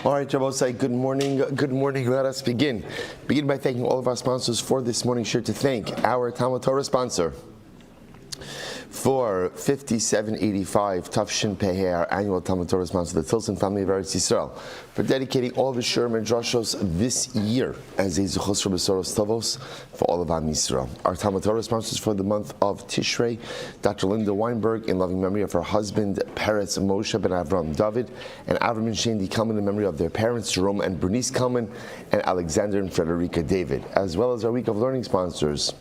All right, Rabbosai, good morning. Good morning. Let us begin. Begin by thanking all of our sponsors for this morning. Sure to thank our Talmud Torah sponsor for 5785 Tafshin Peheh, our annual Talmud Torah sponsor, the Tilson family of Eretz Yisrael, for dedicating all the Shurim and Drashos this year as a Zuchos Besoros Tovos for all of Am Yisrael. Our Talmud Torah sponsors for the month of Tishrei, Dr. Linda Weinberg, in loving memory of her husband, Peretz Moshe ben Avram David, and Avram and Shandi Kalman in memory of their parents, Jerome and Bernice Kalman, and Alexander and Frederica David, as well as our Week of Learning sponsors,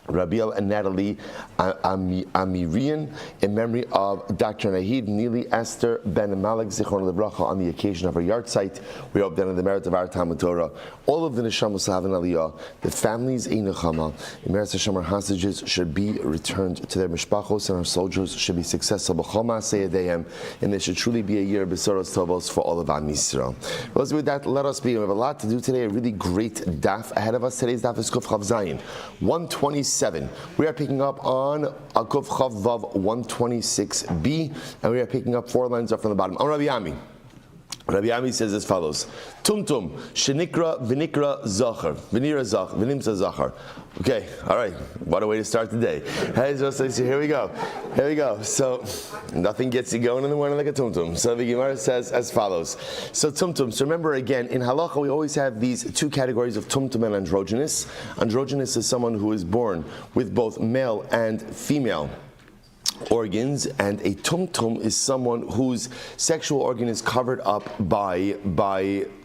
Rabiel and Natalie Amirian, in memory of Dr. Nahid Neely Esther Ben Malik Zichron Lebracha on the occasion of her yard site. We hope that in the merit of our Talmud Torah, all of the Neshamos have an Aliyah, the families in Nechama, in merit Hashem, our hostages should be returned to their mishpachos, and our soldiers should be successful b'choma seyadeyim, and there should truly be a year of Besoros Tovos for all of Am Yisrael. Well, with that, let us begin. We have a lot to do today, a really great daf ahead of us. Today's daf is Kuf Chav Zayin 127. We are picking up on Akuf Chav Vav 126b, and we are picking up 4 lines up from the bottom. On Rabbi Ami. Rabbi Ami says as follows: Tumtum shenikra v'nikra zachar v'nira zachar v'nimsa zachar. Okay, all right. What a way to start the day. Here we go. Here we go. So nothing gets you going in the morning like a tumtum. So the Gemara says as follows. So tumtum. So remember again, in halacha we always have these 2 categories of tumtum and androgynous. Androgynous is someone who is born with both male and female organs, and a tumtum is someone whose sexual organ is covered up by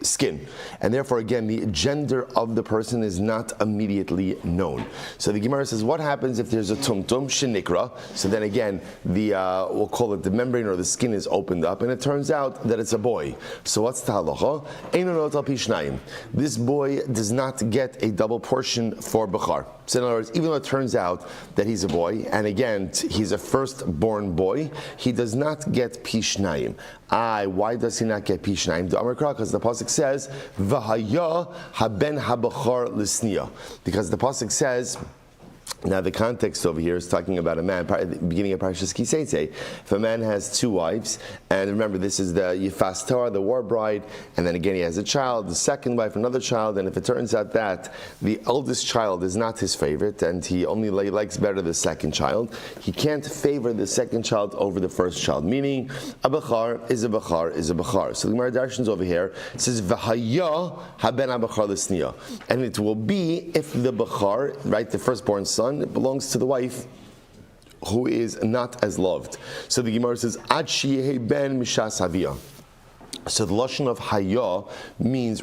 skin, and therefore again the gender of the person is not immediately known. So the Gemara says, what happens if there's a tumtum shenikra? So then again the we'll call it the membrane or the skin is opened up, and it turns out that it's a boy. So what's the halacha? Eino not al pi shnayim. This boy does not get a double portion for bechar. So in other words, even though it turns out that he's a boy, and again he's a firstborn boy, he does not get pishnayim. Why does he not get pishnayim? Because the pasuk says v'haya haben habachar lisniya. Because the pasuk says. Now the context over here is talking about a man, at the beginning of Parashas Kiseitze. If a man has 2 wives, and remember this is the Yifas Torah, the war bride, and then again he has a child, the second wife, another child, and if it turns out that the eldest child is not his favorite, and he only likes better the second child, he can't favor the second child over the first child, meaning a bachar is a bachar is a bachar. So the Gemara Darshans over here says, V'haya haben ha-bachar l'sniya. And it will be if the bachar, right, the firstborn son, it belongs to the wife who is not as loved. So the Gemara says, Ad sheyeh ben mishas haviyah. So the lashon of haya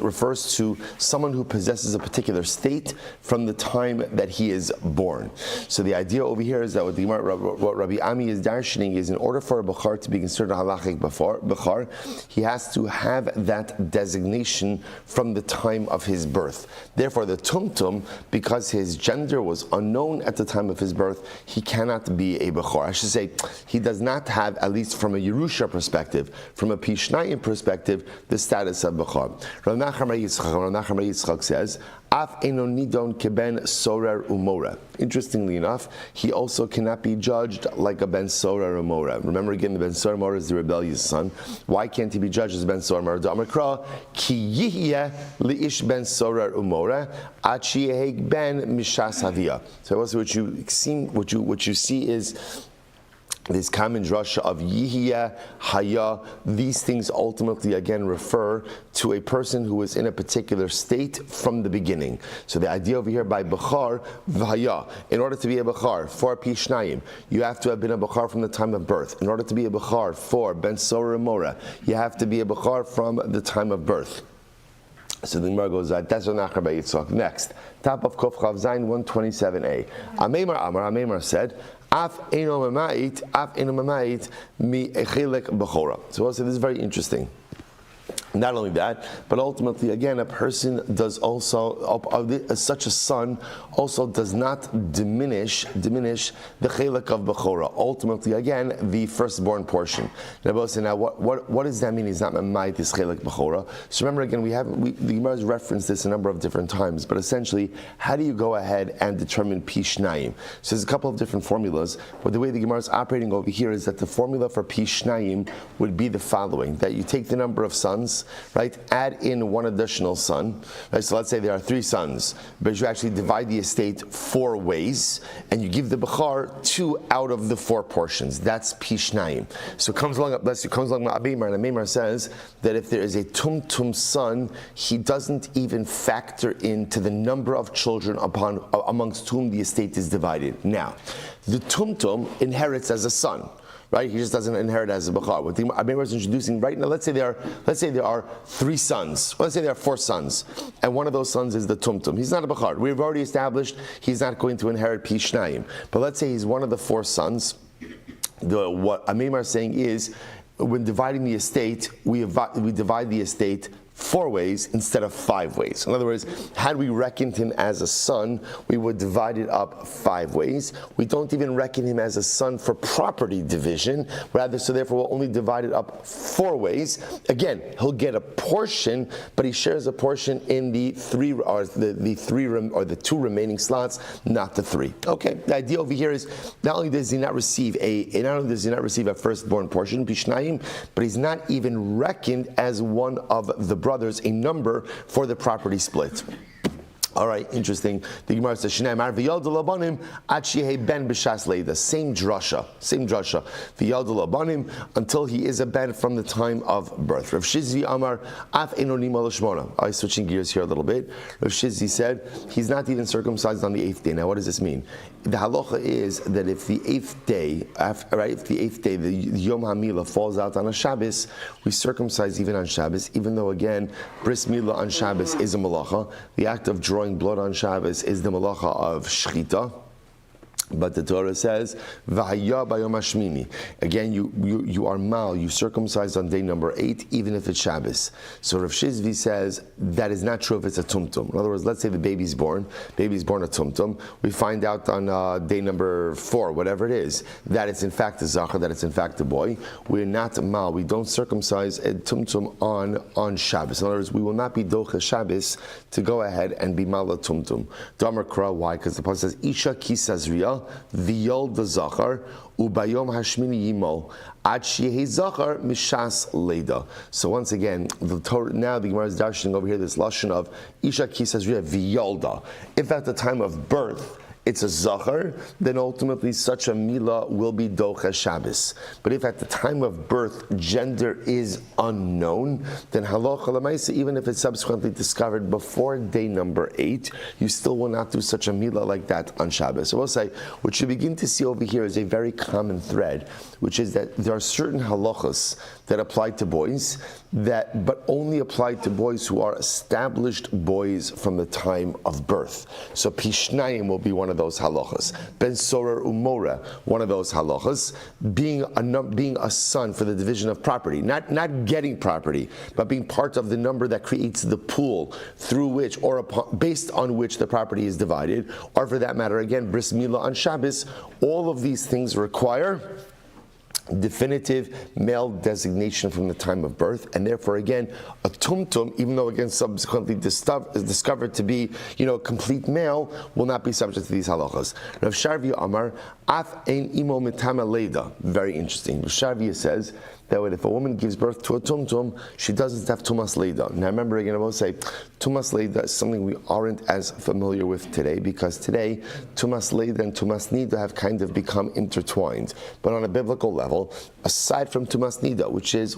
refers to someone who possesses a particular state from the time that he is born. So the idea over here is that what Rabbi Ami is darshaning is, in order for a bachar to be considered a halachic bachar, he has to have that designation from the time of his birth. Therefore, the tumtum, because his gender was unknown at the time of his birth, he cannot be a bachar. I should say, he does not have, at least from a Yerusha perspective, from a Pishnayim perspective, the status of Bechar. Rav Nachman Yitzchak says, Af eno nidon keben sorer umora. Interestingly enough, he also cannot be judged like a ben sorer umora. Remember again, the ben sorer umora is the rebellious son. Why can't he be judged as ben sorer umora? Da'amar ki yihyeh liish ben sorer umora ad sheyeh ben mishas haviyah. So also what you see is this common drasha of Yihya, Haya. These things ultimately again refer to a person who is in a particular state from the beginning. So the idea over here by Bechar, V'haya. In order to be a Bechar for Pishnayim, you have to have been a Bechar from the time of birth. In order to be a Bechar for Ben Sorah Mora, you have to be a Bechar from the time of birth. So the Gemara goes, that's what Nachar by Yitzchak. Next, top of Kuf Chav Zayin 127a. Ameimar said, Af eno mamait mi echelek bechora. So also this is very interesting. Not only that, but ultimately, again, a person does also, such a son also does not diminish the chelek of Bechora. Ultimately, again, the firstborn portion. Now, what does that mean? He's not mamayit his chelek Bechora. So remember, again, the Gemara has referenced this a number of different times, but essentially, how do you go ahead and determine Pishnayim? So there's a couple of different formulas, but the way the Gemara is operating over here is that the formula for Pishnayim would be the following: that you take the number of sons, males, right? Add in one additional son, right? So let's say there are 3 sons, but you actually divide the estate 4 ways, and you give the Bechar 2 out of the 4 portions. That's Pishnayim. So it comes along, bless you, comes along Abimar, and Abimar says that if there is a tumtum son, he doesn't even factor into the number of children amongst whom the estate is divided. Now, the tumtum inherits as a son, right? He just doesn't inherit as a bachar. What the Abimar is introducing right now, let's say there are 3 sons. Let's say there are 4 sons, and one of those sons is the tumtum. He's not a bachar. We've already established he's not going to inherit pishnayim. But let's say he's one of the 4 sons. What Abimar is saying is, when dividing the estate, we divide the estate 4 ways instead of 5 ways. In other words, had we reckoned him as a son, we would divide it up 5 ways. We don't even reckon him as a son for property division, rather, so therefore we'll only divide it up 4 ways. Again, he'll get a portion, but he shares a portion in the 2 remaining slots, not the 3. Okay, the idea over here is not only does he not receive a firstborn portion, Pishnayim, but he's not even reckoned as one of the brothers, a number for the property split. All right, interesting. The Gemara says, "Shneimar v'yalda labanim ad shehei ben b'shas leida." Same drasha. V'yalda labanim until he is a ben from the time of birth. Rav Shizvi Amar af enonim alashmona. I'm switching gears here a little bit. Rav Shizvi said he's not even circumcised on the 8th day. Now, what does this mean? The halacha is that if the 8th day, the Yom HaMilah falls out on a Shabbos, we circumcise even on Shabbos, even though again, bris milah on Shabbos is a malacha. The act of drawing blood on Shabbos is the malacha of shchita. But the Torah says, "V'haya b'yom hashmini." Again, you are mal, you circumcised on day number 8, even if it's Shabbos. So Rav Shizvi says that is not true if it's a tumtum. In other words, let's say the baby's born a tumtum. We find out on day number 4, whatever it is, that it's in fact a zachar, that it's in fact a boy. We're not mal. We don't circumcise a tumtum on Shabbos. In other words, we will not be docha Shabbos to go ahead and be mal a tumtum. Damar kra, why? Because the pasuk says, "Isha kisazriya." V'yolda zachar ubayom hashmini yimol ad shehi zachar mishas leida. So once again, the Torah, now the Gemara is dashing over here this lashon of isha kisazriya v'yolda. If at the time of birth it's a zachar, then ultimately such a milah will be docha Shabbos. But if at the time of birth gender is unknown, then halacha l'maisa, even if it's subsequently discovered before day number 8, you still will not do such a milah like that on Shabbos. So we'll say, what you begin to see over here is a very common thread, which is that there are certain halachas that apply to boys, but only apply to boys who are established boys from the time of birth. So Pishnayim will be one of those halachas. Ben Sorer Umora, one of those halachas, being a son for the division of property, not getting property, but being part of the number that creates the pool through which, based on which the property is divided, or for that matter, again, bris milah on Shabbos. All of these things require definitive male designation from the time of birth, and therefore again a tumtum, even though again subsequently discovered to be complete male, will not be subject to these halachas. Rav Sharvia Amar af ein imo mitama leida. Very interesting. Rav Sharvia says that if a woman gives birth to a tumtum, she doesn't have tumas leida. Now remember again, I will say tumas leida is something we aren't as familiar with today, because today tumas leida and tumas nida have kind of become intertwined. But on a biblical level, aside from tumas nida, which is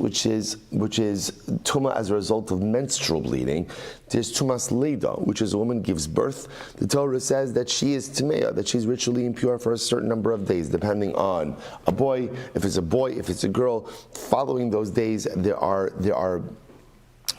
tuma as a result of menstrual bleeding, there's tumas leida, which is a woman gives birth. The Torah says that she is tameya, that she's ritually impure for a certain number of days, depending on a boy, if it's a girl. Following those days, there are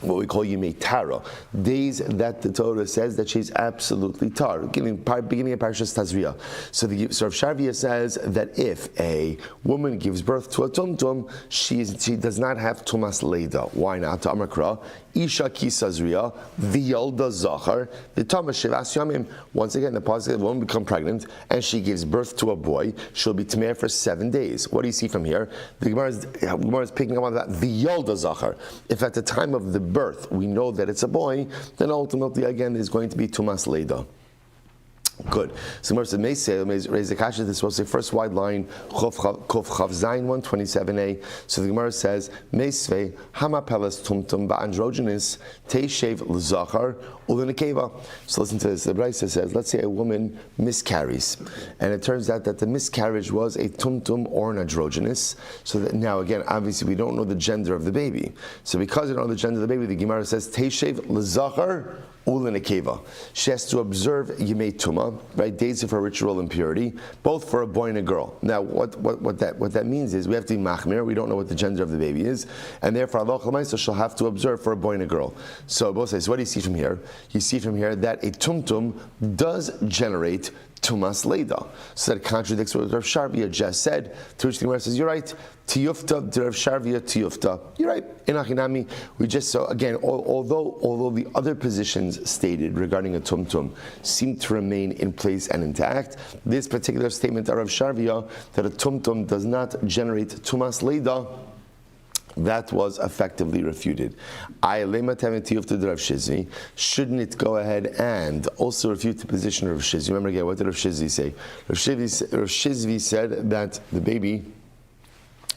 what we call Yomi Tara, days that the Torah says that she's absolutely tar, beginning of Parashas Tazria. So Rav Sharvia says that if a woman gives birth to a tumtum, she does not have tumas leida. Why not? Amakra Isha kisazria v'yolda zachar v'tama shivas yamim. Once again, the positive woman become pregnant and she gives birth to a boy, she'll be tameh for 7 days. What do you see from here? The Gemara is picking up on that v'yolda zachar. If at the time of the birth we know that it's a boy, then ultimately again there's going to be tumas leida. Good. So Gemara said, "Meisei raise the kasha." This was the first wide line, Kof Chav Zayin 127a. So the Gemara says, "Meisvei Hama Pelas Tumtum Ba'androgenis Teishev L'Zachar Ulinakeva." So listen to this. The Brisa says, let's say a woman miscarries, and it turns out that the miscarriage was a tumtum or an androgynous. So that now again, obviously, we don't know the gender of the baby. So because we don't know the gender of the baby, the Gemara says, "Teishev L'Zachar." She has to observe Yemei Tuma, right, days of her ritual impurity, both for a boy and a girl. Now, what that means is we have to be machmir. We don't know what the gender of the baby is, and therefore Allah L'maisa she'll have to observe for a boy and a girl. So both say. So what do you see from here? You see from here that a tumtum does generate Tumas Leda. So that contradicts what Rav Sharvia just said, to which the Gemara says, you're right, Tiyufta, Rav Sharvia, Tiyufta. You're right, in Achinami, we just saw, again, although the other positions stated regarding a tumtum seem to remain in place and intact, this particular statement of Rav Sharvia, that a tumtum does not generate Tumas Leda, that was effectively refuted. Shouldn't it go ahead and also refute the position of Rav Shizvi? Remember again, what did Rav Shizvi say? Rav Shizvi said that the baby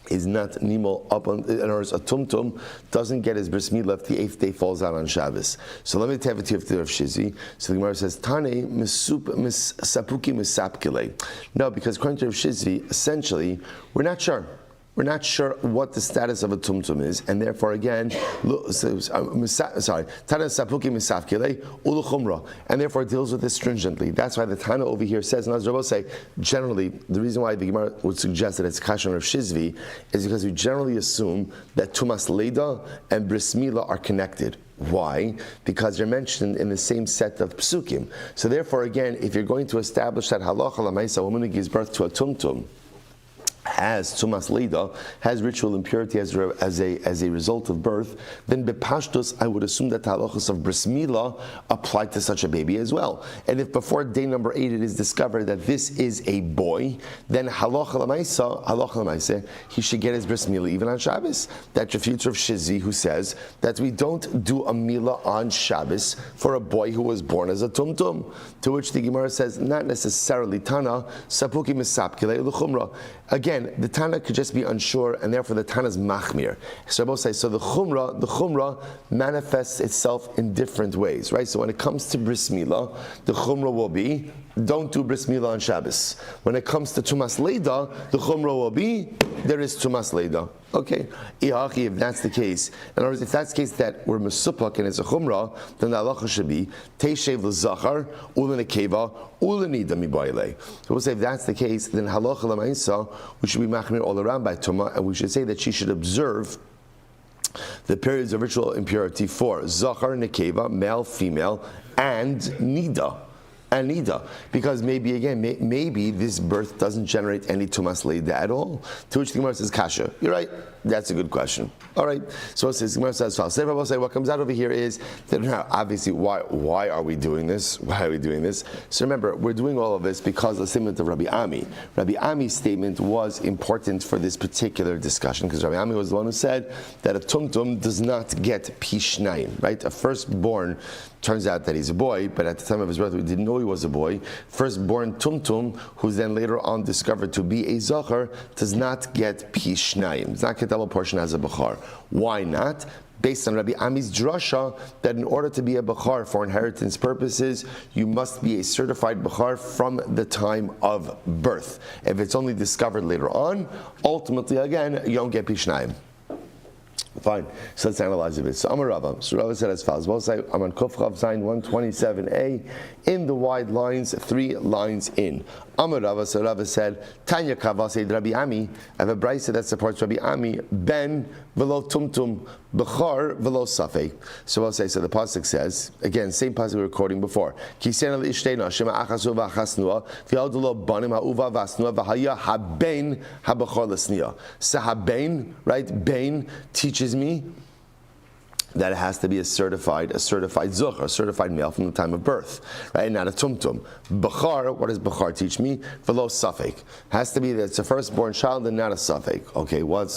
is not nimol up on, in other words, a tumtum doesn't get his bris milah if the 8th day falls out on Shabbos. So let me tell you to Rav Shizvi. So the Gemara says, Tane sapuki misapkile. No, because according to Rav Shizvi, essentially, we're not sure. We're not sure what the status of a tumtum is, and therefore again, and therefore it deals with this stringently. That's why the Tana over here says, and as Rabbi say, generally, the reason why the Gemara would suggest that it's Kashan of Shizvi is because we generally assume that Tumas Leda and Bris Milah are connected. Why? Because they're mentioned in the same set of psukim. So therefore again, if you're going to establish that halacha l'maisa, a woman who gives birth to a tumtum, has Tumas Leda, has ritual impurity as a result of birth, then bepashtus, I would assume that the halachos of bris milah apply to such a baby as well. And if before day number 8 it is discovered that this is a boy, then halacha l'maisa, he should get his bris milah even on Shabbos. That refutes Rav Shizvi, who says that we don't do a milah on Shabbos for a boy who was born as a tumtum. To which the Gemara says, not necessarily Tana, sapuki misapkile l'chumra. Again, the Tana could just be unsure, and therefore the Tana is machmir. So I both say, so the chumrah manifests itself in different ways, right? So when it comes to bris milah, the chumrah will be, don't do bris milah on Shabbos. When it comes to Tumas Leda, the chumrah will be, there is Tumas Leda. Okay, if that's the case, in other words, if that's the case that we're mesupak and it's a chumrah, then the halacha should be teishev l'zachar ulenekeva ulenida mibayle. So we'll say if that's the case, then halacha l'maisa, we should be machmir all around by tuma, and we should say that she should observe the periods of ritual impurity for zachar, nekeva, male, female, and nida. And nida, because maybe this birth doesn't generate any tumas leda at all. To which the Gemara says, kasha. You're right. That's a good question. All right. So it says, Gemara says, so what comes out over here is that now, obviously, why are we doing this? Why are we doing this? So remember, we're doing all of this because of the statement of Rabbi Ami. Rabbi Ami's statement was important for this particular discussion because Rabbi Ami was the one who said that a tumtum does not get pishnayim, right? A firstborn, turns out that he's a boy, but at the time of his birth we didn't know he was a boy. Firstborn tumtum, who's then later on discovered to be a zachar, does not get pishnayim. Does not get double portion as a bachar. Why not? Based on Rabbi Ami's drasha, that in order to be a bachar for inheritance purposes, you must be a certified bachar from the time of birth. If it's only discovered later on, ultimately again, you don't get pishnayim. Fine. So let's analyze a bit. So Amar Rava. So Rava said as follows. We'll say I'm on Kuf Chav Zayin 127a in the wide lines, 3 lines in. Amar Rava. So Rava said, Tanya Kava said Rabbi Ami. I have a brayso that supports Rabbi Ami. Ben velo tumtum bechar velo safei. So I'll say. So the pasuk says again, same pasuk we were quoting before. Kisena leishteina shema achasu v'achasnua v'yadolo banim ha'uva v'asnua v'haya haben habechar l'snia. So haben, right? Bain teaches me that it has to be a certified zuch, a certified male from the time of birth, right? Not a tumtum. Bachar, what does Bachar teach me? V'lo safek. Has to be that it's a firstborn child and not a safek. Okay, what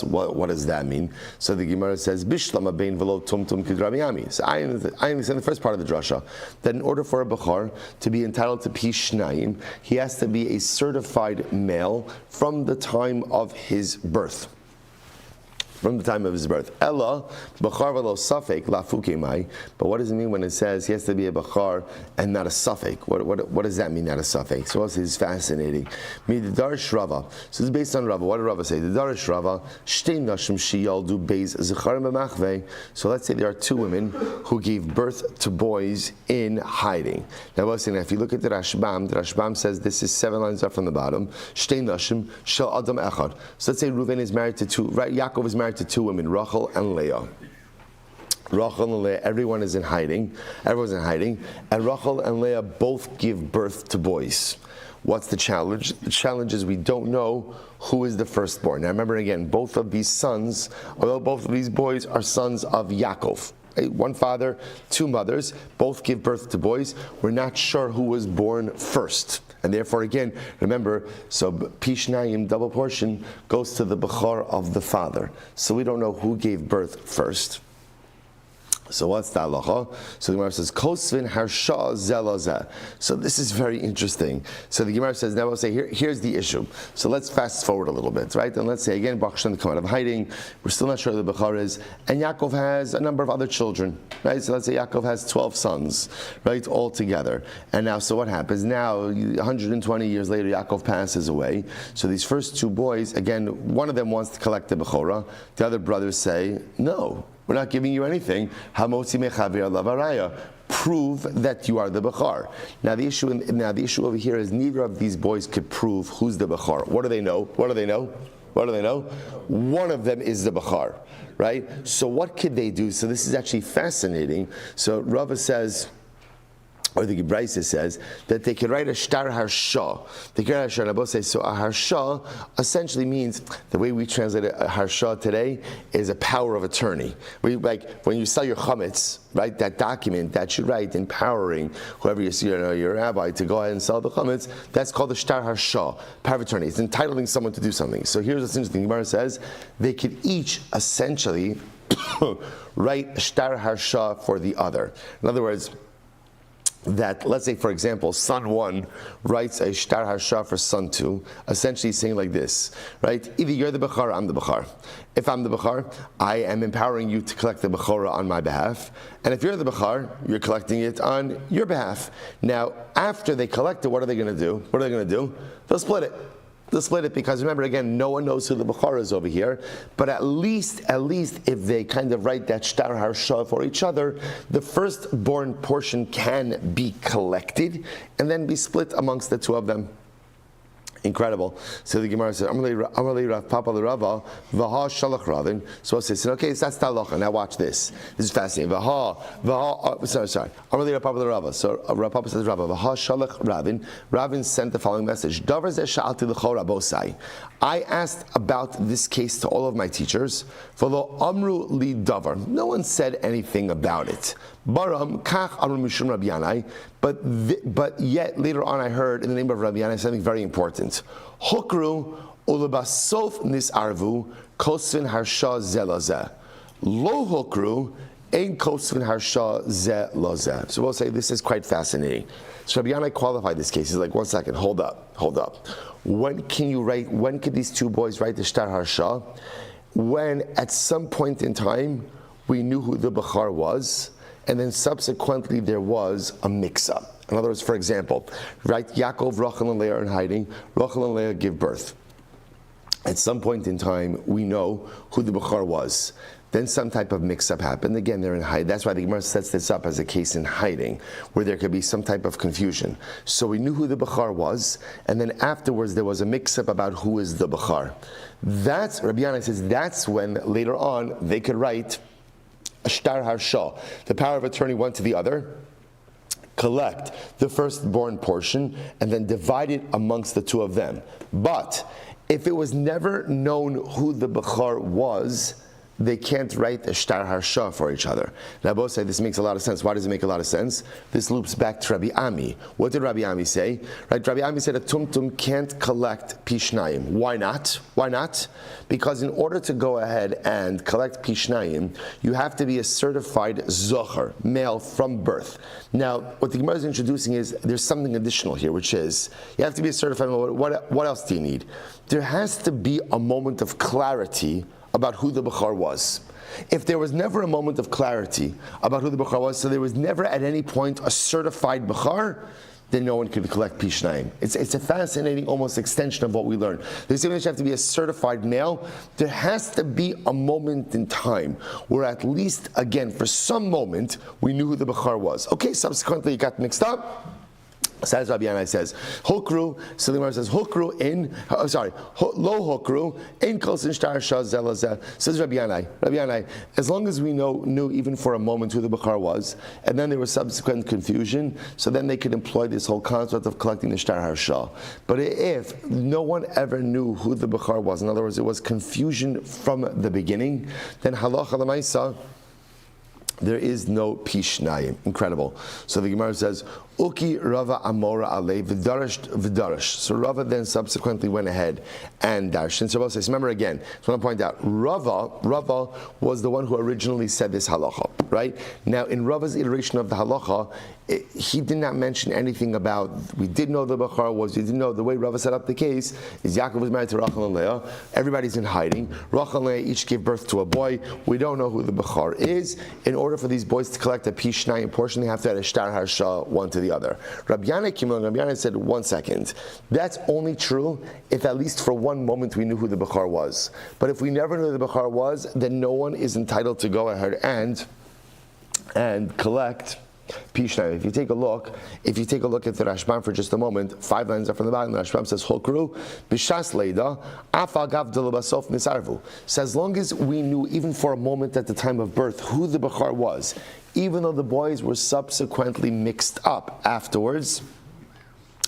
does that mean? So the Gemara says, Bishlama bein v'lo tumtum kidrabiyami. So I understand the first part of the drasha, that in order for a Bachar to be entitled to Pishnayim, he has to be a certified male from the time of his birth. From the time of his birth. Ella, Bachar v'lo safek lafuke mai. But what does it mean when it says he has to be a Bachar and not a safek? What does that mean, not a safek? So this is fascinating. Midarish Rava. So this is based on Rava. What did Rava say? The Darish Rava, Shtei nashim sheyaldu beis zecharim b'machvei. So let's say there are two women who gave birth to boys in hiding. Now listen, if you look at the Rashbam says this is 7 lines up from the bottom. Shtei nashim shel adam echad. So let's say Reuven is married to two, right? Yaakov is married to two women, Rachel and Leah. Rachel and Leah, everyone's in hiding, and Rachel and Leah both give birth to boys. What's the challenge? The challenge is we don't know who is the firstborn. Now remember again, both of these sons, although both of these boys are sons of Yaakov, one father, two mothers, both give birth to boys. We're not sure who was born first. And therefore, again, remember, so Pishnayim, double portion, goes to the Bechor of the father. So we don't know who gave birth first. So what's the halacha? So the Gemara says, Kosvin harsha zelazeh. So this is very interesting. So the Gemara says, now we'll say, here's the issue. So let's fast forward a little bit, right? And let's say again, Baruch Hashem come out of hiding. We're still not sure who the Bechor is. And Yaakov has a number of other children, right? So let's say Yaakov has 12 sons, right, all together. And now, so what happens? Now, 120 years later, Yaakov passes away. So these first two boys, again, one of them wants to collect the Bechorah. The other brothers say, no. We're not giving you anything. Prove that you are the Bechar. Now the issue over here is neither of these boys could prove who's the Bechar. What do they know? One of them is the Bechar, right? So what could they do? So this is actually fascinating. So Rava says, or the Gebraisa says, that they could write a shtar harsha. They could write a shtar, and both say, so a harsha essentially means, the way we translate a harsha today is a power of attorney. Like when you sell your chametz, right, that document that you write empowering whoever you see, your rabbi, to go ahead and sell the chametz, that's called the shtar harsha, power of attorney. It's entitling someone to do something. So here's what's interesting. Gemara says, they could each essentially write a shtar harsha for the other. In other words, that, let's say, for example, son 1 writes a shtar harsha for son 2, essentially saying like this, right? Either you're the Bechar or I'm the Bechar. If I'm the Bechar, I am empowering you to collect the Bechorah on my behalf. And if you're the Bechar, you're collecting it on your behalf. Now, after they collect it, what are they going to do? They'll split it. They'll split it because, remember, again, no one knows who the Bechor is over here. But at least if they kind of write that shtar harsha for each other, the firstborn portion can be collected and then be split amongst the two of them. Incredible. So the Gemara says, Amalei Rav Papa Rava, Vaha Shalach Ravin. So I says, okay, so that's the halacha. Now watch this. This is fascinating. Sorry. Amalei Rav Papa Rava. So Rav Papa says, Rava, Vaha Shalach Ravin. Ravin sent the following message. Davar zeh sha'alti l'chol rabosai. I asked about this case to all of my teachers. V'lo amru li davar. No one said anything about it. Baram kach amru mishum Rabbi Yanai. But yet later on I heard in the name of Rabbi Yanai something very important. Hokru ulebasof nisarvu kosvin harsha zelazeh. Lo hokru ein kosvin harsha zelazeh. So we'll say this is quite fascinating. So Rabbi Yanai qualified this case. He's like, 1 second, hold up. When could these two boys write the shtar harsha? When at some point in time we knew who the Bechar was, and then subsequently there was a mix-up. In other words, for example, right, Yaakov, Rachel, and Leah are in hiding. Rachel and Leah give birth. At some point in time, we know who the Bechar was. Then some type of mix-up happened. Again, they're in hiding. That's why the Gemara sets this up as a case in hiding, where there could be some type of confusion. So we knew who the Bechar was, and then afterwards there was a mix-up about who is the Bechar. That's, Rabbi Yanai says, that's when later on they could write a shtar harsha, the power of attorney one to the other, collect the firstborn portion, and then divide it amongst the two of them. But if it was never known who the Bechar was, they can't write a shtar harsha for each other. Now both say this makes a lot of sense. Why does it make a lot of sense? This loops back to Rabbi Ami. What did Rabbi Ami say? Right, Rabbi Ami said a tumtum can't collect pishnayim. Why not? Why not? Because in order to go ahead and collect pishnayim, you have to be a certified zocher, male from birth. Now, what the Gemara is introducing is there's something additional here, which is you have to be a certified male. What else do you need? There has to be a moment of clarity about who the Bechar was. If there was never a moment of clarity about who the Bechar was, so there was never at any point a certified Bechar, then no one could collect Pishnayim. It's a fascinating almost extension of what we learned. There's even have to be a certified male. There has to be a moment in time where at least, again, for some moment, we knew who the Bechar was. Okay, subsequently it got mixed up. Says Rabbi Yanai says, Hukru, so the Gemara says, Hukru in, lo Hukru, in Kolsin Shtar Shah Zelazeh. Says Rabbi Yanai, as long as we knew even for a moment who the Bechar was, and then there was subsequent confusion, so then they could employ this whole concept of collecting the Shtar Harsha. But if no one ever knew who the Bechar was, in other words, it was confusion from the beginning, then halacha l'maisa, there is no pishnayim. Incredible. So the Gemara says, Uki Rava Amora Ale V'darash. So Rava then subsequently went ahead and darshan. So says, remember again, I just want to point out, Rava was the one who originally said this halacha, right? Now in Rava's iteration of the halacha, he did not mention anything about, we did know the Bechar was, we didn't know. The way Rava set up the case is Yaakov was married to Rachel and Leah. Everybody's in hiding. Rachel and Leah each gave birth to a boy. We don't know who the Bechar is. In order for these boys to collect a pishnayim portion, they have to add a shtar harsha one to the other. Rabbi Yanai said, 1 second. That's only true if at least for one moment we knew who the Bechar was. But if we never knew who the Bechar was, then no one is entitled to go ahead and collect Pishnayim. If you take a look at the Rashbam for just a moment, 5 lines up from the bottom, the Rashbam says, Hokru, Bishas Leida, Afagav Delabasof Nisarvu. So as long as we knew, even for a moment at the time of birth, who the Bechar was, even though the boys were subsequently mixed up afterwards,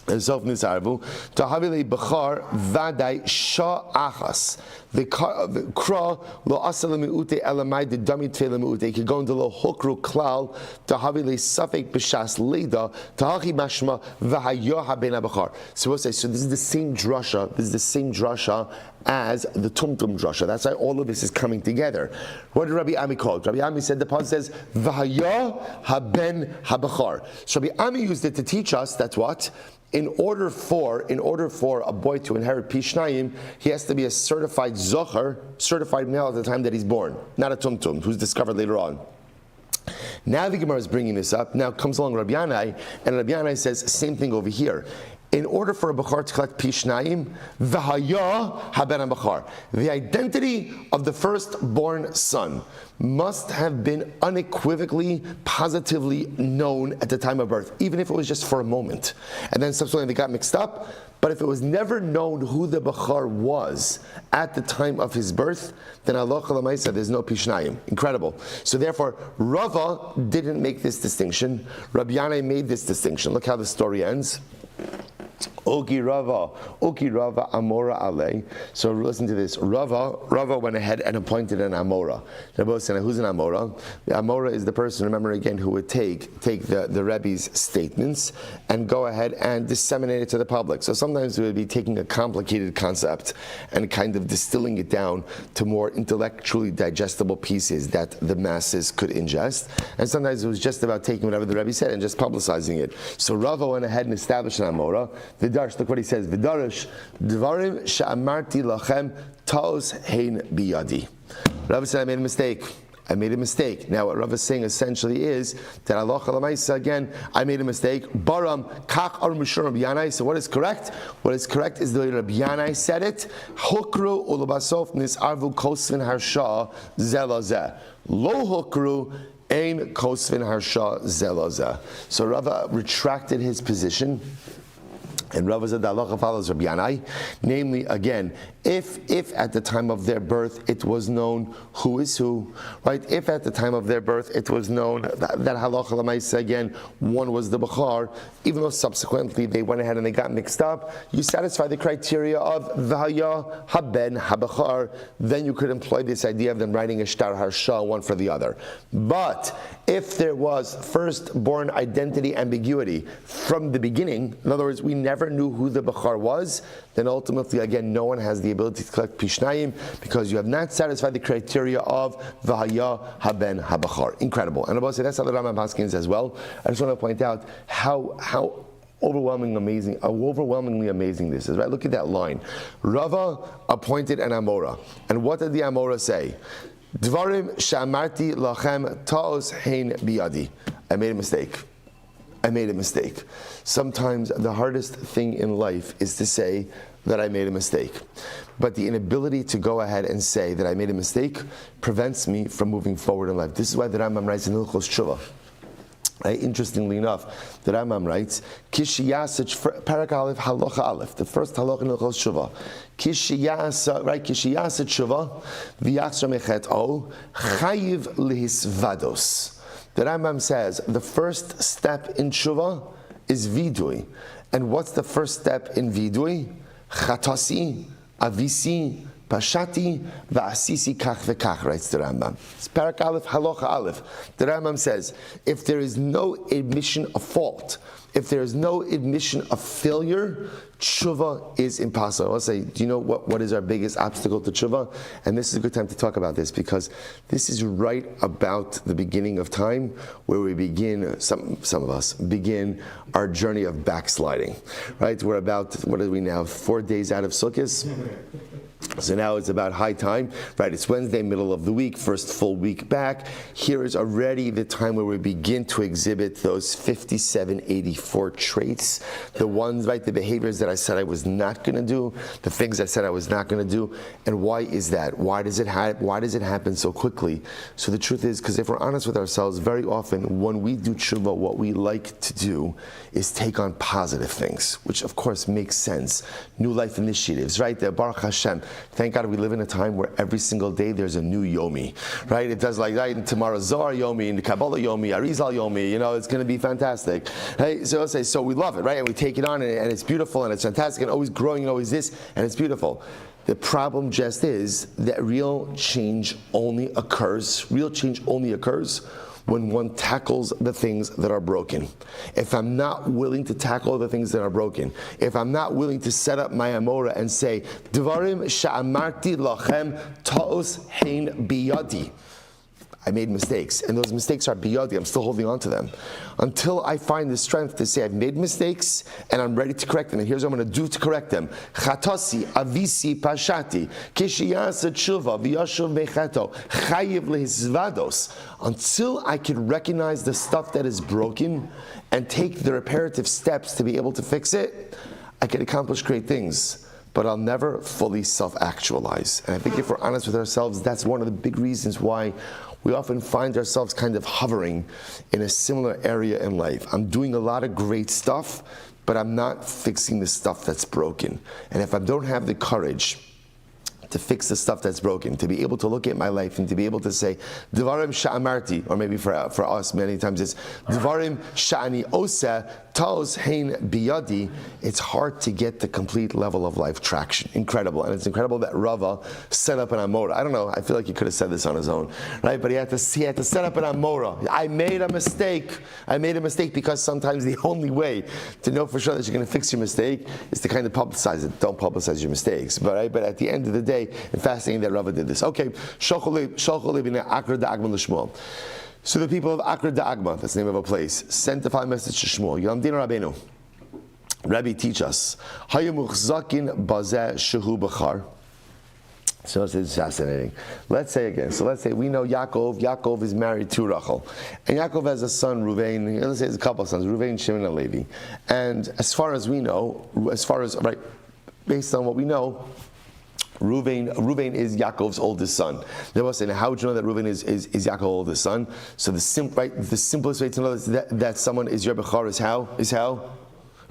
Sof Nisarvu, Tahavile Bechar Vaday Shah Achas. The Kra Lo Asala Meute Elamai the Dami Tfela Meute could go into Lo Hokru Klal Tahavile Safek B'Shas Leida Tahachi Mashma V'Hayoha Ben Bechar. So we'll say, so this is the same drasha. This is the same drasha as the Tumtum drasha. That's why all of this is coming together. What did Rabbi Ami call it? Rabbi Ami said the pasuk says V'Hayah Haben Habachar. So Rabbi Ami used it to teach us that's what. In order for a boy to inherit Pishnayim, he has to be a certified zocher, certified male at the time that he's born, not a tumtum, who's discovered later on. Now the Gemara is bringing this up. Now comes along Rabbi Yanai, and Rabbi Yanai says same thing over here. In order for a Bechar to collect Pishnayim, V'haya haben Bechar. The identity of the firstborn son must have been unequivocally, positively known at the time of birth, even if it was just for a moment. And then subsequently they got mixed up. But if it was never known who the Bechar was at the time of his birth, then Allah Chalamaysa, there's no Pishnayim. Incredible. So therefore, Rava didn't make this distinction. Rabbi Yanai made this distinction. Look how the story ends. Oki Rava Amora Ale. So listen to this. Rava went ahead and appointed an Amora. Who's an Amora? The Amora is the person, remember again, who would take the Rebbe's statements and go ahead and disseminate it to the public. So sometimes it would be taking a complicated concept and kind of distilling it down to more intellectually digestible pieces that the masses could ingest. And sometimes it was just about taking whatever the Rebbe said and just publicizing it. So Rava went ahead and established an Amora. V'darsh, look what he says. V'darash, dvarim she'amarti lachem taos hein biyadi. Rava said, I made a mistake. Now what Rav is saying essentially is that Allah Chalamaysa, again, I made a mistake. Baram kach ar mishur Rabbi Yanai. So what is correct? What is correct is the way Rabbi Yanai said it. Hukru ulabasof nisarvu kosvin harsha zelazeh. Lo hukru ein kosvin harsha zelazeh. So Rava retracted his position And Rav said the halacha follows Rabbi Yanai, namely, again, if at the time of their birth it was known who is who, right? If at the time of their birth it was known that halacha l'maisa, again, one was the bachar, even though subsequently they went ahead and they got mixed up, you satisfy the criteria of v'haya haben habachar, then you could employ this idea of them writing a shtar harsha, one for the other. But if there was firstborn identity ambiguity from the beginning, in other words, we never knew who the Bachar was, then ultimately, again, no one has the ability to collect Pishnayim because you have not satisfied the criteria of V'haya Haben HaBachar. Incredible. And I will say that's how the Rambam Paskins as well. I just want to point out how overwhelmingly amazing this is, right? Look at that line. Rava appointed an Amora. And what did the Amora say? Dvarim sha'amarti lachem ta'os hein biyadi. I made a mistake. Sometimes the hardest thing in life is to say that I made a mistake. But the inability to go ahead and say that I made a mistake prevents me from moving forward in life. This is why the Rambam writes in Hilchos Tshuva. Right? Interestingly enough, the Rambam writes, Parak Aleph, Halacha Aleph, the first halacha in Hilchos Tshuva. Kishiyasa Tshuva, v'yachzor mechet'o, chayiv lihisvados. The Rambam says the first step in tshuva is vidui. And what's the first step in vidui? Chatasi, avisi, pashati, va'asisi kach v'kach, writes the Rambam. It's Parak Aleph, Halacha Aleph. The Rambam says, if there is no admission of fault, if there is no admission of failure, tshuva is impossible. I'll say, do you know what is our biggest obstacle to tshuva? And this is a good time to talk about this because this is right about the beginning of time where we begin, some of us begin our journey of backsliding. Right? We're about, what are we now, 4 days out of Sukkot? So now it's about high time, right? It's Wednesday, middle of the week, first full week back. Here is already the time where we begin to exhibit those 5784 traits, the ones, right, the behaviors that I said I was not going to do, the things I said I was not going to do. And why is that? Why does it happen so quickly? So the truth is, because if we're honest with ourselves, very often when we do tshuva, what we like to do is take on positive things, which of course makes sense. New life initiatives, right? The Baruch Hashem. Thank God we live in a time where every single day there's a new Yomi, right? It does like that. And tomorrow Zohar Yomi, and the Kabbalah Yomi, Arizal Yomi, it's going to be fantastic. Hey, so I'll say, so we love it, right? And we take it on, and it's beautiful, and it's fantastic, and always growing, and always this, and it's beautiful. The problem just is that real change only occurs when one tackles the things that are broken. If I'm not willing to tackle the things that are broken, if I'm not willing to set up my Amora and say, Dvarim sha'amarti lachem ta'os hein biyadi, I made mistakes, and those mistakes are biyadi, I'm still holding on to them. Until I find the strength to say I've made mistakes, and I'm ready to correct them, and here's what I'm going to do to correct them. Chatasi, avisi, pashati, kishiyasa tshuva, v'yashuv mechato, chayiv lehizvados. Until I can recognize the stuff that is broken, and take the reparative steps to be able to fix it, I can accomplish great things. But I'll never fully self-actualize. And I think if we're honest with ourselves, that's one of the big reasons why we often find ourselves kind of hovering in a similar area in life. I'm doing a lot of great stuff, but I'm not fixing the stuff that's broken. And if I don't have the courage to fix the stuff that's broken, to be able to look at my life and to be able to say, Dvarim sha'amarti, or maybe for us many times it's Dvarim sha'ani oseh ta'os hein biyadi, it's hard to get the complete level of life traction. Incredible. And it's incredible that Rava set up an Amora. I don't know, I feel like he could have said this on his own, right? But he had to set up an Amora. I made a mistake because sometimes the only way to know for sure that you're going to fix your mistake is to kind of publicize it. Don't publicize your mistakes. But at the end of the day, and fascinating that Rava did this. Okay, so the people of Akra Da'agma, that's the name of a place, sent a fine message to Shmuel. Yamdin Rabbeinu, Rabbi, teach us. Hayamuchzakin bazeh shehu b'char. So it's fascinating. Let's say we know Yaakov is married to Rachel. And Yaakov has a son, Ruvain, let's say it's a couple of sons, Ruvain, Shimon, and Levi. And as far as we know, based on what we know, Ruvain is Yaakov's oldest son. They must say, now how would you know that Ruvain is Yaakov's oldest son? So the simplest way to know that someone is your Bechar is how?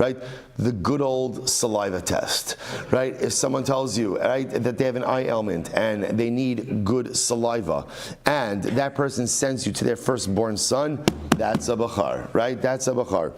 right? The good old saliva test, right? If someone tells you, right, that they have an eye ailment and they need good saliva, and that person sends you to their firstborn son, that's a bachar, right? That's a bachar.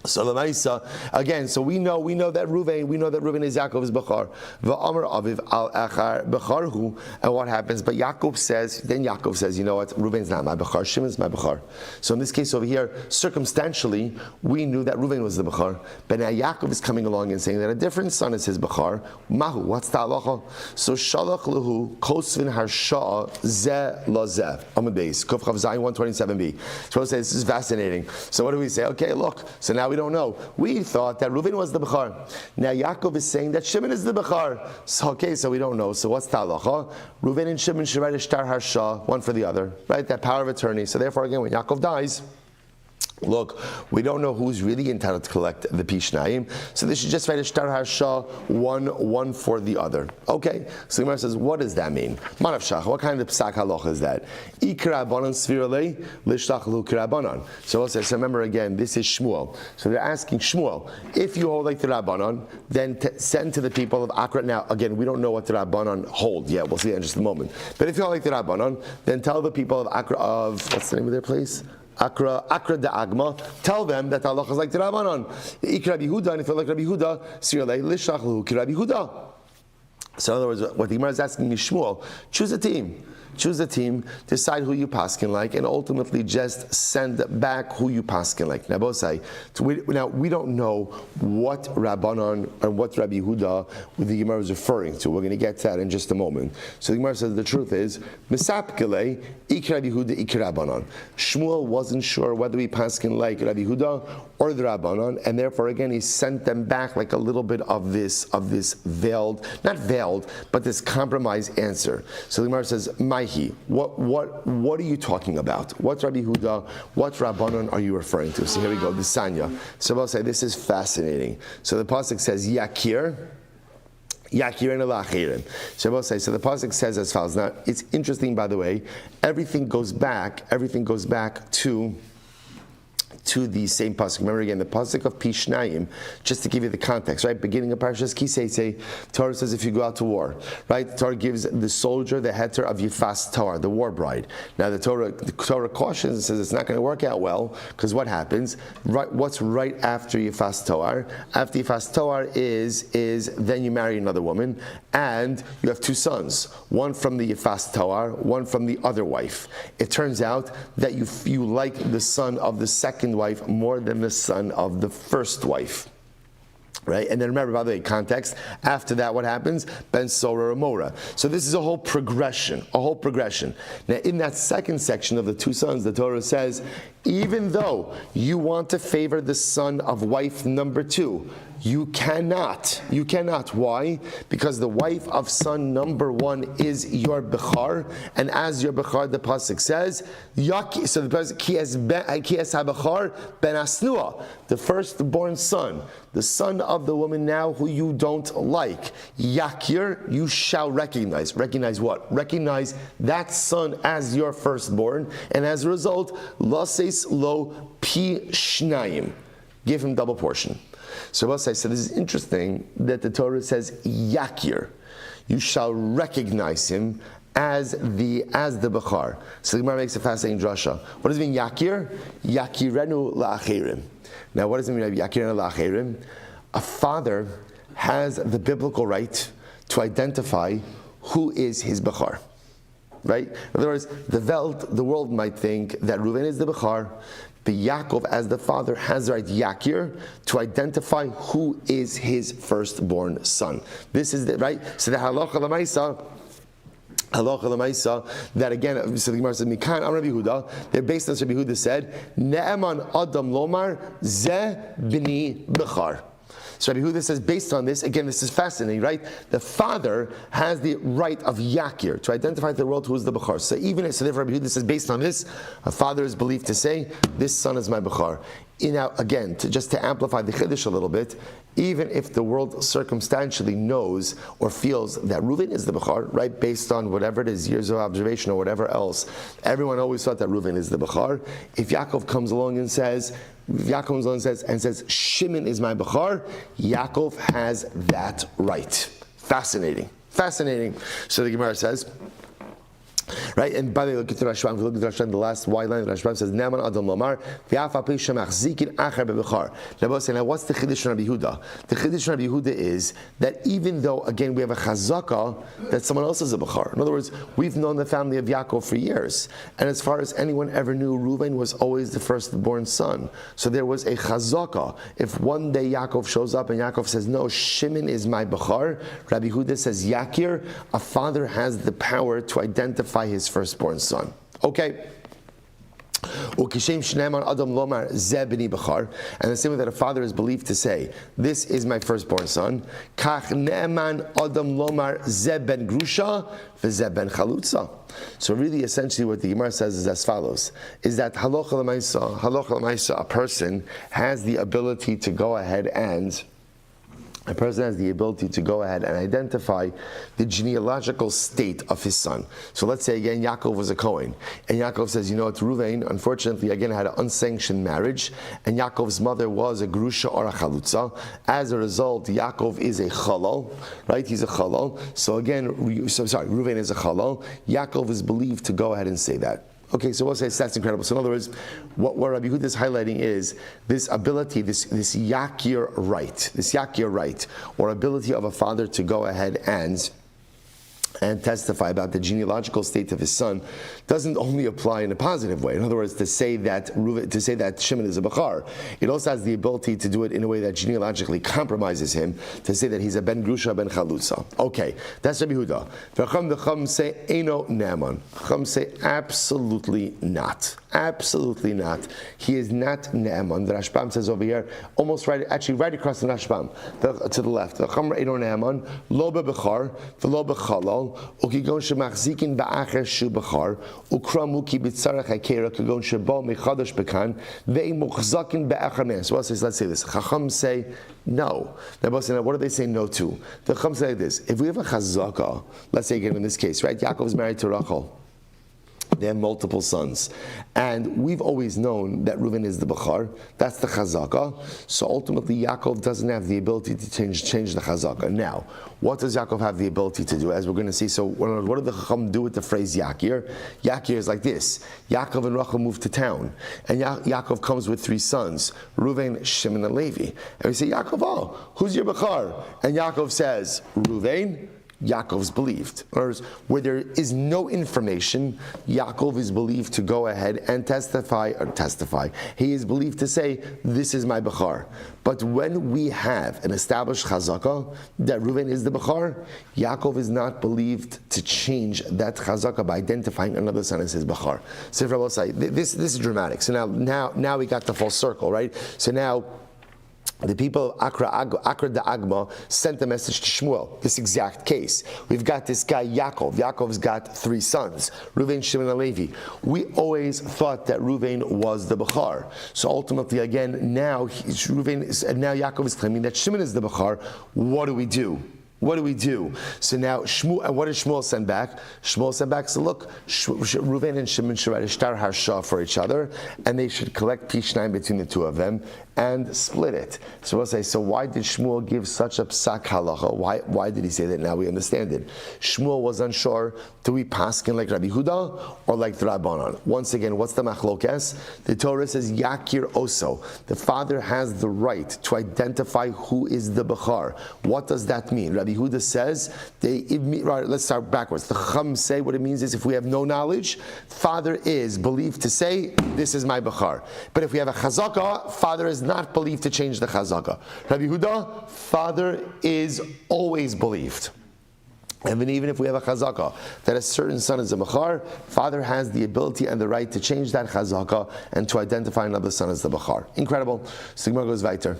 So Lamaisa, again, so we know that Reuven is Yaakov's Bechar. V'amar Aviv al Echar Becharhu, and what happens? But Yaakov says, you know what? Reuven's not my Bechar, Shimon's my Bechar. So in this case over here, circumstantially, we knew that Reuven was the Bechar, but now Yaakov is coming along and saying that a different son is his Bechar. Mahu, what's the halacha? So Shalach Lehu Kosvin Harsha Ze Lazeh Amud Beis Kuf Chav Zayin 127b. So say this is fascinating. So what do we say? Okay, look. So now we don't know. We thought that Reuven was the Bechar. Now Yaakov is saying that Shimon is the Bechar. So we don't know. So what's the halacha? Reuven and Shimon should write a shtar harsha, one for the other, right? That power of attorney. So therefore, again, when Yaakov dies, look, we don't know who's really entitled to collect the Pishnayim, so they should just write a shtar harsha, one for the other. Okay, so the Gemara says, what does that mean? Manav shach, what kind of psak halacha is that? Ikra banan svirale lishtach lu kirabanan. So remember again, this is Shmuel. So they're asking Shmuel, if you hold like the Rabbanan, then send to the people of Akra. Now, again, we don't know what the Rabbanan hold yet. We'll see that in just a moment. But if you hold like the Rabbanan, then tell the people of Akra what's the name of their place? Akra de Agma, tell them that Allah is like the Rabbanon. Ik Rabbi Huda, and if you're like Rabbi Huda, Sirlei Lishach Lahu Ki Rabbi Huda. So in other words, what the Gemara is asking is Shmuel, choose a team. Choose a team, decide who you paskin like, and ultimately just send back who you paskin like. Now we don't know what Rabbanon and what Rabbi Huda the Gemara is referring to. We're going to get to that in just a moment. So the Gemara says the truth is, Misapkele, Ik Rabbi Huda, Ik Rabbanon. Shmuel wasn't sure whether he paskin like Rabbi Huda or the Rabbanon, and therefore again he sent them back like a little bit of this veiled, not veiled, but this compromise answer. So the Gemara says, what are you talking about? What Rabbi Huda, what Rabbanon are you referring to? So here we go, the Sanya. So I'll say this is fascinating. So the pasuk says Yakir and Alachirim. So the pasuk says as follows. Now it's interesting, by the way. Everything goes back to the same pasuk. Remember again, the pasuk of Pishnayim, just to give you the context, right? Beginning of Parashas Kiseitze, Torah says if you go out to war, right? Torah gives the soldier the heter of Yifas Torah, the war bride. Now the Torah cautions and says it's not going to work out well, because what happens? Right, what's right after Yifas Torah? After Yifas Torah is then you marry another woman, and you have two sons, one from the Yifas Torah, one from the other wife. It turns out that you like the son of the second wife more than the son of the first wife. Right? And then remember, by the way, context, after that what happens? Ben Sora or Mora. So this is a whole progression. Now in that second section of the two sons, the Torah says, even though you want to favor the son of wife number two, you cannot. Why? Because the wife of son number one is your Bechar, and as your Bechar, the pasuk says, so the pasuk, Ki es ha-Bechar ben Asnua, the firstborn son, the son of the woman now who you don't like. Yakir, you shall recognize. Recognize what? Recognize that son as your firstborn, and as a result, lases lo pi shnayim. Give him double portion. So this is interesting that the Torah says Yakir. You shall recognize him as the Bechar. So the Gemara makes a fascinating drasha. What does it mean Yakir? Yakirenu la'achirim. Now what does it mean Yakirenu la'achirim? A father has the biblical right to identify who is his Bechar. Right? In other words, the world might think that Reuven is the Bechar, but Yaakov, as the father, has the right Yakir to identify who is his firstborn son. This is right. So the halacha l'maisa, that again, so the Gemara says, Mikan Am Rabbi Huda, they're based on Rabbi Huda said, Ne'eman Adam Lomar Ze B'ni Bechar. So Rabbi Huda says, based on this, again, this is fascinating, right? The father has the right of Yakir to identify to the world who is the Bechar. So therefore Rabbi Huda says, based on this, a father is believed to say, this son is my Bechar. Now, again, just to amplify the Chiddush a little bit, even if the world circumstantially knows or feels that Reuven is the Bechar, right, based on whatever it is, years of observation or whatever else, everyone always thought that Reuven is the Bechar. If Yaakov comes along and says, Shimon is my Bechar, Yaakov has that right. Fascinating. So the Gemara says, right, and by the way, look at the Rashbam, the last white line, the Rashbam says, Ne'eman Adam Lomar, v'af api shemachzikin acher bebechar. Now what's the Chiddush from Rabbi Yehuda? The Chiddush from Rabbi Yehuda is that even though, again, we have a chazaka that someone else is a Bechar. In other words, we've known the family of Yaakov for years, and as far as anyone ever knew, Reuven was always the firstborn son. So there was a chazaka. If one day Yaakov shows up and Yaakov says, no, Shimon is my Bechar, Rabbi Yehuda says, Yakir, a father has the power to identify his firstborn son. Okay. And the same way that a father is believed to say, this is my firstborn son. So really, essentially, what the Gemara says is as follows: is that halacha l'maisa, a person has the ability to go ahead and identify the genealogical state of his son. So let's say again, Yaakov was a Kohen, and Yaakov says, it's Reuven, unfortunately, again, had an unsanctioned marriage, and Yaakov's mother was a Grusha or a Chalutza. As a result, Yaakov is a Chalal, right? He's a Chalal. So again, Reuven is a Chalal. Yaakov is believed to go ahead and say that. Okay, so we'll say that's incredible. So in other words, what Rabbi Yehuda is highlighting is this ability, this yakir right, or ability of a father to go ahead and testify about the genealogical state of his son doesn't only apply in a positive way. In other words, to say that Shimon is a Bechar, it also has the ability to do it in a way that genealogically compromises him, to say that he's a Ben Grusha, Ben Chalutza. Okay, that's Rabbi Yehuda. The Chum say, Eino Ne'eman. Chum say, absolutely not. Absolutely not. He is not Ne'eman. The Rashbam says over here, almost right across the Rashbam, to the left. The Chum Eino Ne'eman, Lo Bechar, V'lo Bechalal, Ukigon Shemachzikin Ba'acher Shu Bechar, Ukramu Ki B'tzarech HaKera, Kigon Shebo Mechadash Bekan, Ve'im Muchzakin Ba'acher Men. So let's say this. Chacham say no. What do they say no to? The Chacham say this. If we have a chazaka, let's say again in this case, right? Yaakov is married to Rachel. They have multiple sons. And we've always known that Reuven is the Bechar. That's the Chazaka. So ultimately, Yaakov doesn't have the ability to change the Chazaka. Now, what does Yaakov have the ability to do? As we're going to see, so what do the Chacham do with the phrase Yakir? Yakir is like this. Yaakov and Rachel move to town. And Yaakov comes with 3 sons, Reuven, Shimon, and Levi. And we say, Yaakov, who's your Bechar? And Yaakov says, Reuven. Yaakov's believed. In other words, where there is no information, Yaakov is believed to go ahead and testify. He is believed to say, this is my Bechar. But when we have an established chazaka that Reuven is the Bechar, Yaakov is not believed to change that chazaka by identifying another son as his Bechar. So if I will say, this is dramatic. So now we got the full circle, right? So now, the people of Akra da Agma sent a message to Shmuel, this exact case. We've got this guy Yaakov. Yaakov's got 3 sons, Reuven, Shimon, and Levi. We always thought that Reuven was the Bechar. So ultimately, again, now Yaakov is claiming that Shimon is the Bechar. What do we do? So now, and what does Shmuel send back? Shmuel sent back, so look, Reuven and Shimon should write a shtar harsha for each other, and they should collect Pishnayim between the 2 of them, and split it. So we'll say, so why did Shmuel give such a psak halacha? Why did he say that? Now we understand it. Shmuel was unsure, do we paskin like Rabbi Huda, or like the Rabbanan? Once again, what's the machlokes? The Torah says, Yakir Oso. The father has the right to identify who is the Bechar. What does that mean? Rabbi Huda says, let's start backwards. The Chum say what it means is if we have no knowledge, father is believed to say, this is my Bechar. But if we have a chazaka, father is not believed to change the chazaka. Rabbi Huda, father is always believed. And then even if we have a chazaka that a certain son is a Bechar, father has the ability and the right to change that chazaka and to identify another son as the Bechar. Incredible. Sigmar goes weiter.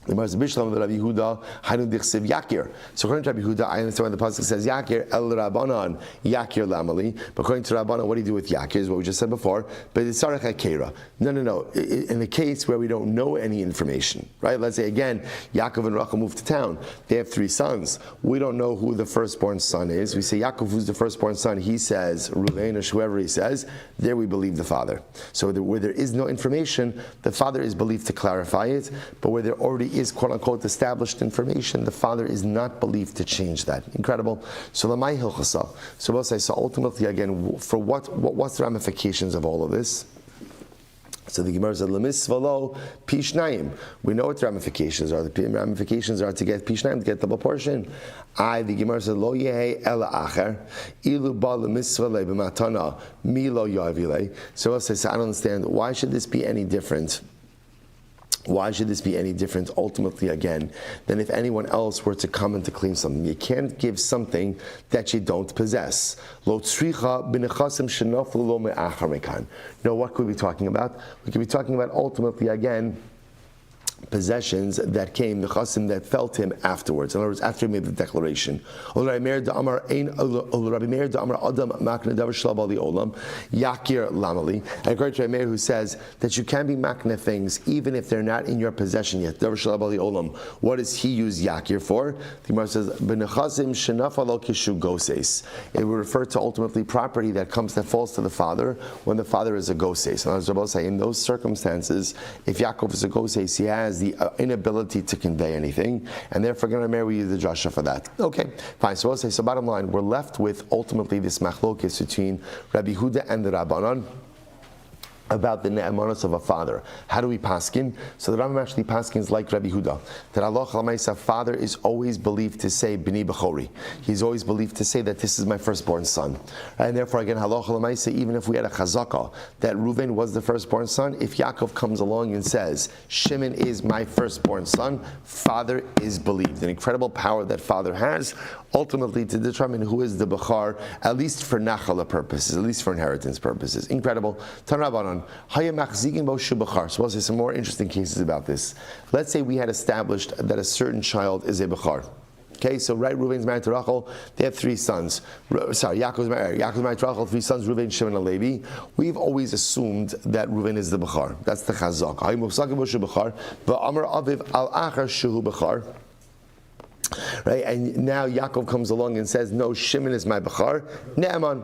The Gemara says, "Bishlam Rabbi Yehuda, Hanu Dichsiv Yakir." So according to Rabbi Yehuda, I understand when the pasuk says Yakir El Rabbanan Yakir Lamali. But according to Rabbanan, what do you do with Yakir? Is what we just said before. But it's Sarach HaKeira. No. In the case where we don't know any information, right? Let's say again, Yaakov and Rachel moved to town. They have 3 sons. We don't know who the firstborn son is. We say Yaakov, who's the firstborn son? He says Reuven, or whoever he says. There we believe the father. So where there is no information, the father is believed to clarify it. But where there already is quote-unquote established information, the father is not believed to change that. Incredible. So Lamai Hilchasa. So we'll say, so ultimately again, for what's the ramifications of all of this? So the Gemara said, "Lemisvalo pishnayim." We know what the ramifications are. The ramifications are to get pishnayim, to get double portion. The Gemara said, "Lo yehe ela acher ilu ba lemisvale b'matana mi lo yavile." So we'll say, so I don't understand. Why should this be any different? Why should this be any different ultimately again than if anyone else were to come and to claim something? You can't give something that you don't possess. Lo tzricha b'nechasim shenaflu lo me'achar mekan. No, what could we be talking about? We could be talking about ultimately again possessions that came, the chasim that fell to him afterwards. In other words, after he made the declaration. Rabbi Meir Da'amar Adam Makna Davar Shalabali Olam Yakir Lamali. And according to Rabbi Meir, who says that you can be makna things even if they're not in your possession yet. Davar Shalabali Olam. What does he use Yakir for? The Gemara says B'nechasim Shenafalo Kishu Goses. It will refer to ultimately property that falls to the father when the father is a Goses. In those circumstances, if Yaakov is a Goses, he has the inability to convey anything, and therefore going to marry you the drasha for that. Okay, fine. So we'll say, so bottom line, we're left with ultimately this machlokes between Rabbi Huda and the Rabbanan about the ne'emanos of a father. How do we paskin? So the Rambam actually paskins like Rabbi Huda. That Allah Chalamaysa, father is always believed to say B'ni B'chori. He's always believed to say that this is my firstborn son. And therefore again, Allah Chalamaysa, even if we had a chazaka that Reuven was the firstborn son, if Yaakov comes along and says Shimon is my firstborn son, father is believed. An incredible power that father has, ultimately to determine who is the Bechar, at least for Nachala purposes, at least for inheritance purposes. Incredible. Tanrabanan. So we'll say some more interesting cases about this. Let's say we had established that a certain child is a Bechar. Okay, so right, Reuven's married to Rachel. They have 3 sons. Yaakov's married to Rachel, 3 sons, Reuven, Shimon, and Levi. We've always assumed that Reuven is the Bechar. That's the Chazak. Right, and now Yaakov comes along and says, no, Shimon is my Bechar. Ne'eman.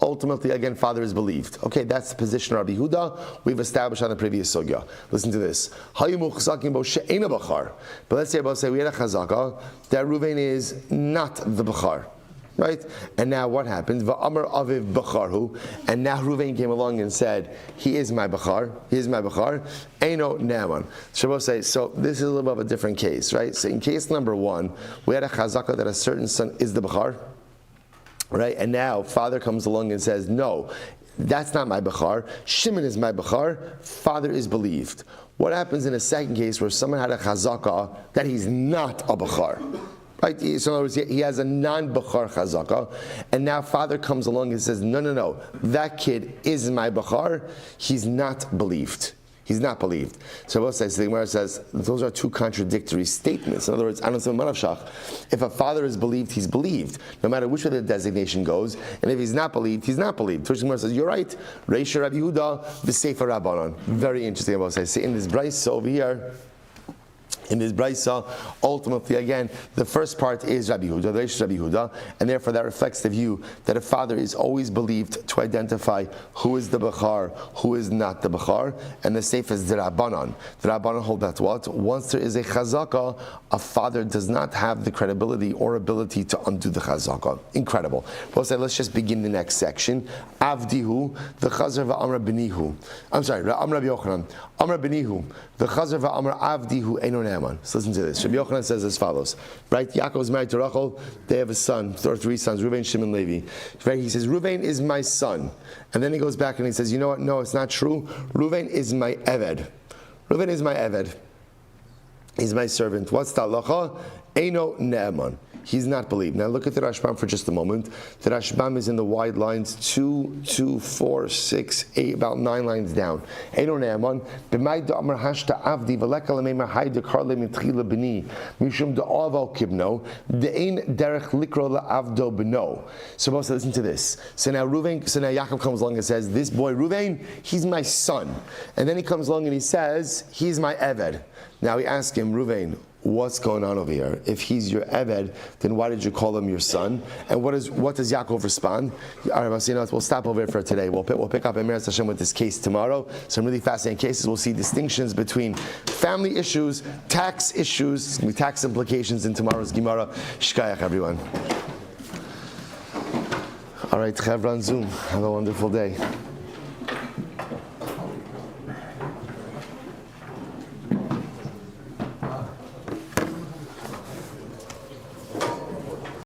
Ultimately, again, father is believed. Okay, that's the position of Rabbi Yehuda we've established on the previous sugya. Listen to this. But let's say we had a chazaka that Reuven is not the Bechar. Right? And now what happens? Va'amar aviv Becharhu. And now Reuven came along and said, he is my Bechar. He is my Bechar. Eino Naaman. Shabbos say, so this is a little bit of a different case, right? So in case number 1, we had a chazaka that a certain son is the Bechar. Right, and now father comes along and says, no, that's not my Bechar. Shimon is my Bechar. Father is believed. What happens in a second case where someone had a chazaka that he's not a Bechar? Right? So in other words, he has a non-Bechar chazaka, and now father comes along and says, no, that kid is my Bechar. He's not believed. He's not believed. So what says the Gemara says those are 2 contradictory statements. In other words, if a father is believed, he's believed, no matter which way the designation goes. And if he's not believed, he's not believed. So the Gemara says, you're right. Reisha Rabbi Yehuda, v'Sefer Rabbanon. Very interesting. About say in this brayso over here. In this brayso, ultimately again, the first part is Rabbi Yehuda, the Reish Rabbi Yehuda, and therefore that reflects the view that a father is always believed to identify who is the Bechar, who is not the Bechar, and the safe is the Rabbanon. The Rabbanon hold that what? Once there is a chazaka, a father does not have the credibility or ability to undo the chazaka. Incredible. We'll say, let's just begin the next section. Avdihu, the Chazar va'amra benihu. I'm sorry, Amra Yochanan. Amra benihu, the Chazar va'amra avdihu enon. So listen to this. Rabbi Yochanan says as follows. Right? Yaakov is married to Rachel. They have a son, or 3 sons, Reuven, Shimon, Levi. Right? He says, Reuven is my son. And then he goes back and he says, you know what? No, it's not true. Reuven is my Eved. Reuven is my Eved. He's my servant. What's the halacha? Eino ne'eman. he's not believed. Now look at the Rashbam for just a moment. The Rashbam is in the wide lines, 2, 4, 6, 8, about 9 lines down. Eino ne'aman, b'may da'amar hashta avdi, v'leka l'meimar hayde karle mitchila b'ni, mishum da'avo kibno, de'ein derech likro la'avdo b'no. So Moshe, listen to this. So now Yaakov comes along and says, this boy Ruvain, he's my son. And then he comes along and he says, he's my Eved. Now we ask him, Ruvain, what's going on over here? If he's your Eved, then why did you call him your son? And what does Yaakov respond? All right, we'll stop over here for today. We'll pick up Emir Hashem with this case tomorrow. Some really fascinating cases. We'll see distinctions between family issues, tax issues, tax implications in tomorrow's Gemara. Shkayach, everyone. All right, Chevron Zoom. Have a wonderful day.